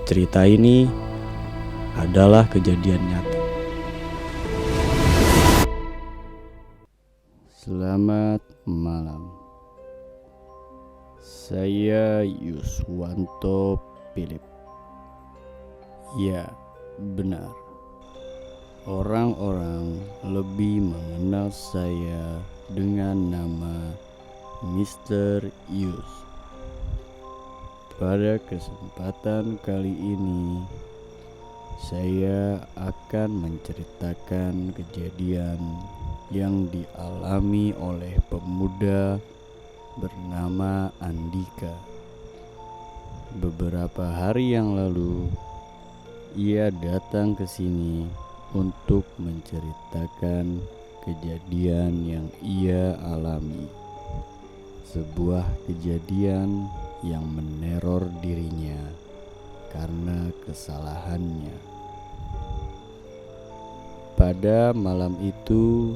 Cerita ini adalah kejadian nyata. Selamat malam. Saya Yuswanto Philip. Ya, benar. Orang-orang lebih mengenal saya dengan nama Mr. Yus. Pada kesempatan kali ini, saya akan menceritakan kejadian yang dialami oleh pemuda bernama Andika. Beberapa hari yang lalu, ia datang ke sini untuk menceritakan kejadian yang ia alami. Sebuah kejadian yang meneror dirinya karena kesalahannya. Pada malam itu,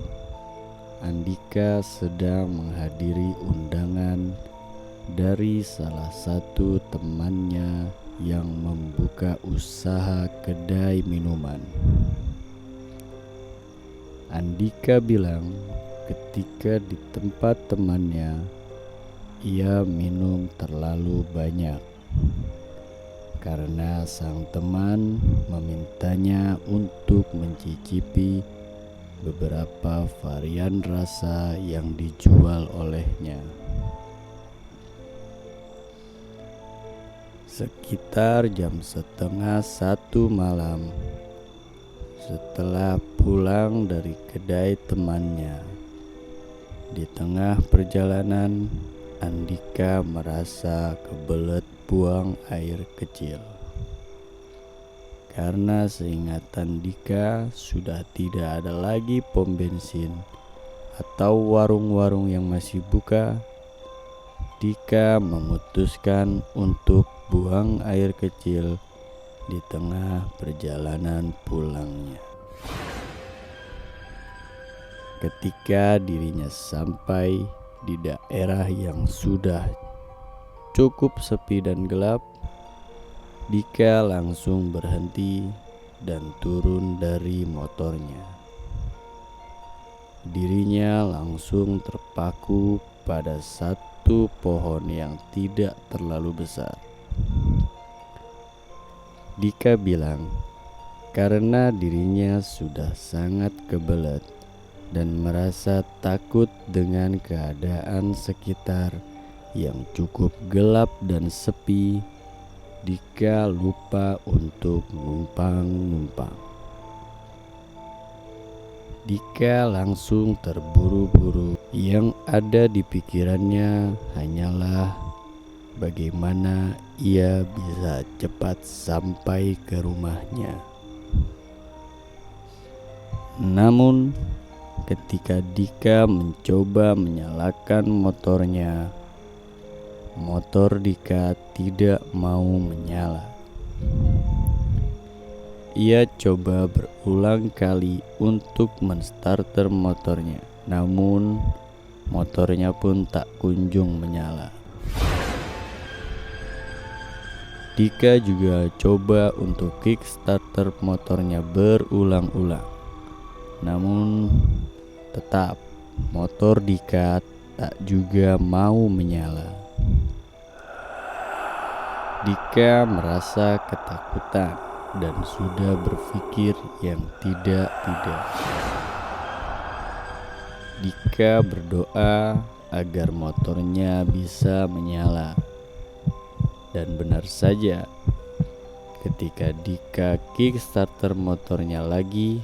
Andika sedang menghadiri undangan dari salah satu temannya yang membuka usaha kedai minuman. Andika bilang ketika di tempat temannya, ia minum terlalu banyak karena sang teman memintanya untuk mencicipi beberapa varian rasa yang dijual olehnya. Sekitar jam 12:30 malam, setelah pulang dari kedai temannya, di tengah perjalanan Andika merasa kebelet buang air kecil. Karena seingat Andika sudah tidak ada lagi pom bensin atau warung-warung yang masih buka, Dika memutuskan untuk buang air kecil di tengah perjalanan pulangnya. Ketika dirinya sampai di daerah yang sudah cukup sepi dan gelap, Dika langsung berhenti dan turun dari motornya. Dirinya langsung terpaku pada satu pohon yang tidak terlalu besar. Dika bilang karena dirinya sudah sangat kebelet dan merasa takut dengan keadaan sekitar yang cukup gelap dan sepi, Dika lupa untuk numpang. Dika langsung terburu-buru. Yang ada di pikirannya hanyalah bagaimana ia bisa cepat sampai ke rumahnya. Namun ketika Dika mencoba menyalakan motornya, motor Dika tidak mau menyala. Ia coba berulang kali untuk menstarter motornya, namun motornya pun tak kunjung menyala. Dika juga coba untuk kickstarter motornya berulang-ulang, namun tetap motor Dika tak juga mau menyala. Dika merasa ketakutan dan sudah berpikir yang tidak-tidak. Dika berdoa agar motornya bisa menyala. Dan benar saja, ketika Dika kickstarter motornya lagi,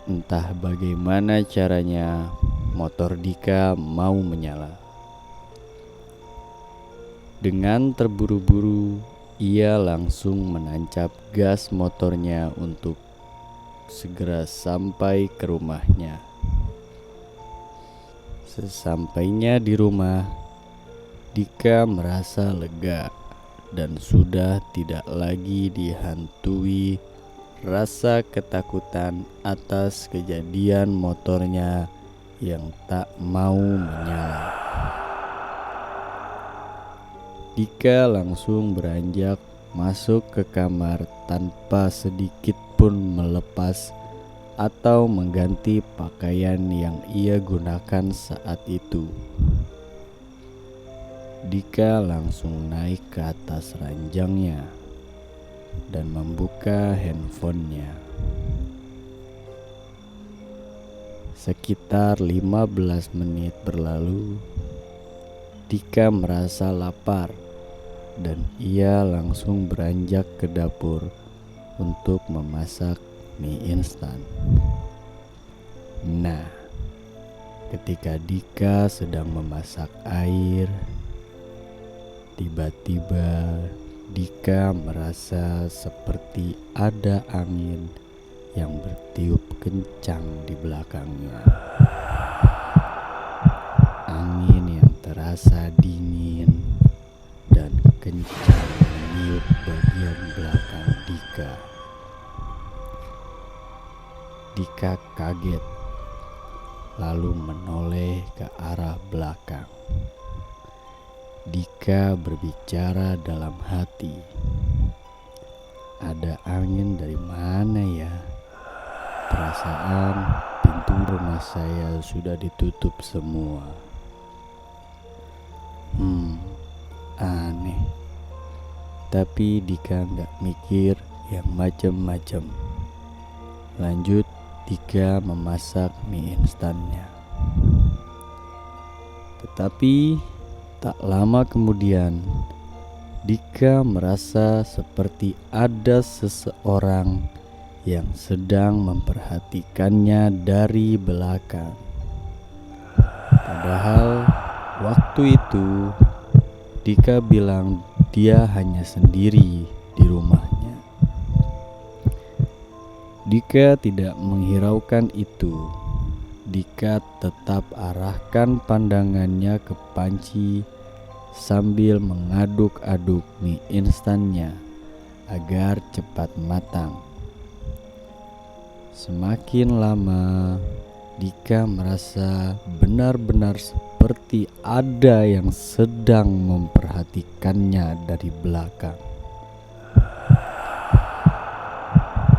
entah bagaimana caranya motor Dika mau menyala. Dengan terburu-buru, ia langsung menancap gas motornya untuk segera sampai ke rumahnya. Sesampainya di rumah, Dika merasa lega dan sudah tidak lagi dihantui rasa ketakutan atas kejadian motornya yang tak mau menyala. Dika langsung beranjak masuk ke kamar tanpa sedikit pun melepas atau mengganti pakaian yang ia gunakan saat itu. Dika langsung naik ke atas ranjangnya dan membuka handphonenya. Sekitar 15 menit berlalu, Dika merasa lapar dan ia langsung beranjak ke dapur untuk memasak mie instan. Nah, ketika Dika sedang memasak air, tiba-tiba Dika merasa seperti ada angin yang bertiup kencang di belakangnya. Angin yang terasa dingin dan kencang meniup bagian belakang Dika. Dika kaget, lalu menoleh ke arah belakang. Dika berbicara dalam hati, "Ada angin dari mana ya? Perasaan pintu rumah saya sudah ditutup semua. Aneh." Tapi Dika nggak mikir yang macem-macem. Lanjut, Dika memasak mie instannya. Tetapi tak lama kemudian, Dika merasa seperti ada seseorang yang sedang memperhatikannya dari belakang. Padahal waktu itu Dika bilang dia hanya sendiri di rumahnya. Dika tidak menghiraukan itu. Dika tetap arahkan pandangannya ke panci sambil mengaduk-aduk mie instannya agar cepat matang. Semakin lama, Dika merasa benar-benar seperti ada yang sedang memperhatikannya dari belakang.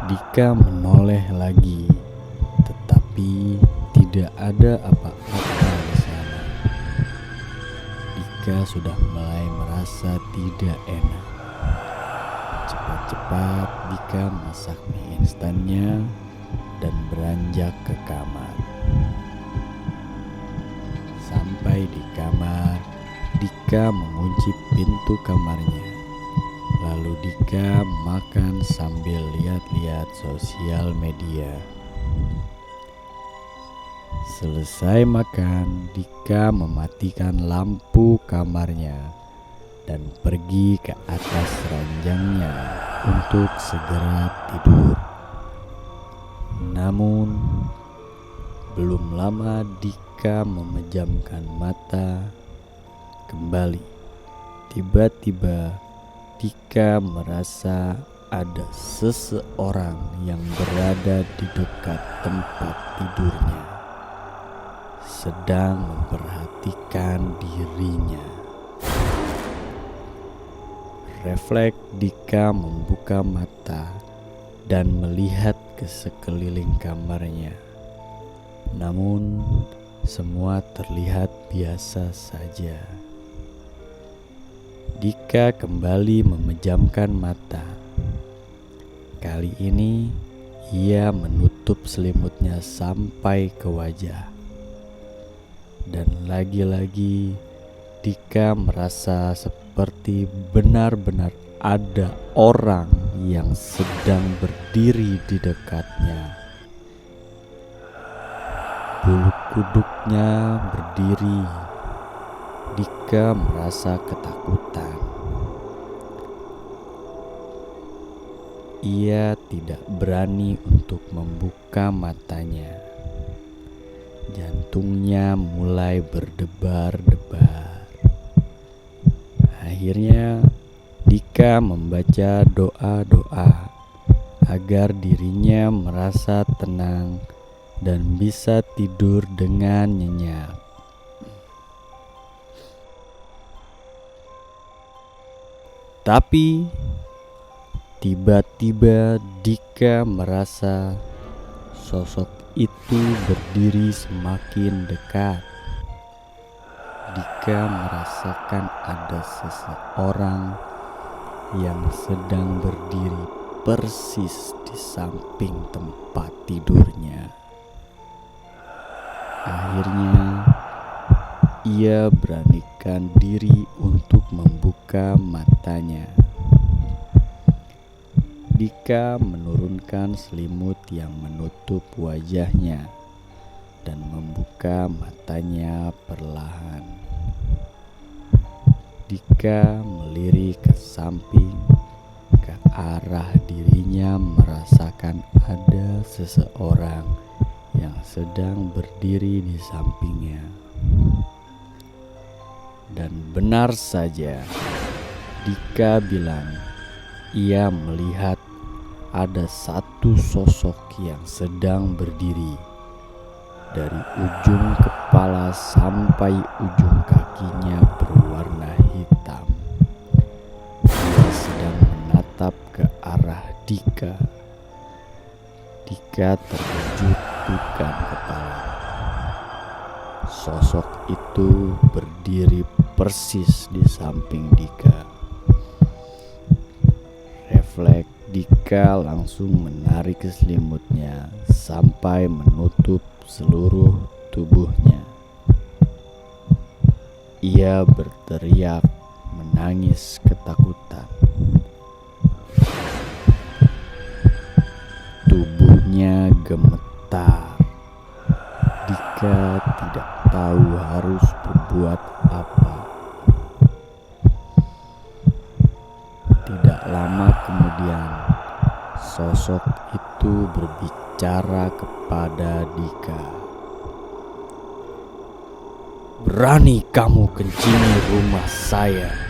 Dika menoleh lagi, tetapi tidak ada apa-apa di sana. Dika sudah mulai merasa tidak enak. Cepat-cepat Dika masak mie instannya dan beranjak ke kamar. Sampai di kamar, Dika mengunci pintu kamarnya. Lalu Dika makan sambil lihat-lihat sosial media. Selesai makan, Dika mematikan lampu kamarnya dan pergi ke atas ranjangnya untuk segera tidur. Namun, belum lama Dika memejamkan mata kembali. Tiba-tiba Dika merasa ada seseorang yang berada di dekat tempat tidurnya, sedang memperhatikan dirinya. Refleks Dika membuka mata dan melihat ke sekeliling kamarnya. Namun, semua terlihat biasa saja. Dika kembali memejamkan mata. Kali ini, ia menutup selimutnya sampai ke wajah. Dan lagi-lagi, Dika merasa seperti benar-benar ada orang yang sedang berdiri di dekatnya. Bulu kuduknya berdiri. Dika merasa ketakutan. Ia tidak berani untuk membuka matanya. Jantungnya mulai berdebar-debar. Akhirnya Dika membaca doa-doa agar dirinya merasa tenang dan bisa tidur dengan nyenyak. Tapi Tiba-tiba Dika merasa sosok itu berdiri semakin dekat. Dika merasakan ada seseorang yang sedang berdiri persis di samping tempat tidurnya. Akhirnya ia beranikan diri untuk membuka matanya. Dika menurunkan selimut yang menutup wajahnya dan membuka matanya perlahan. Dika melirik ke samping, ke arah dirinya, merasakan ada seseorang yang sedang berdiri di sampingnya. Dan benar saja, Dika bilang ia melihat ada satu sosok yang sedang berdiri. Dari ujung kepala sampai ujung kakinya berwarna hitam. Dia sedang menatap ke arah Dika. Dika terkejut bukan kepala. Sosok itu berdiri persis di samping Dika. Refleks Dika langsung menarik selimutnya sampai menutup seluruh tubuhnya. Ia berteriak menangis ketakutan. Tubuhnya gemetar. Dika tidak tahu harus berbuat apa. Tidak lama kemudian, sosok itu berbicara kepada Dika. "Berani kamu kencingi rumah saya?"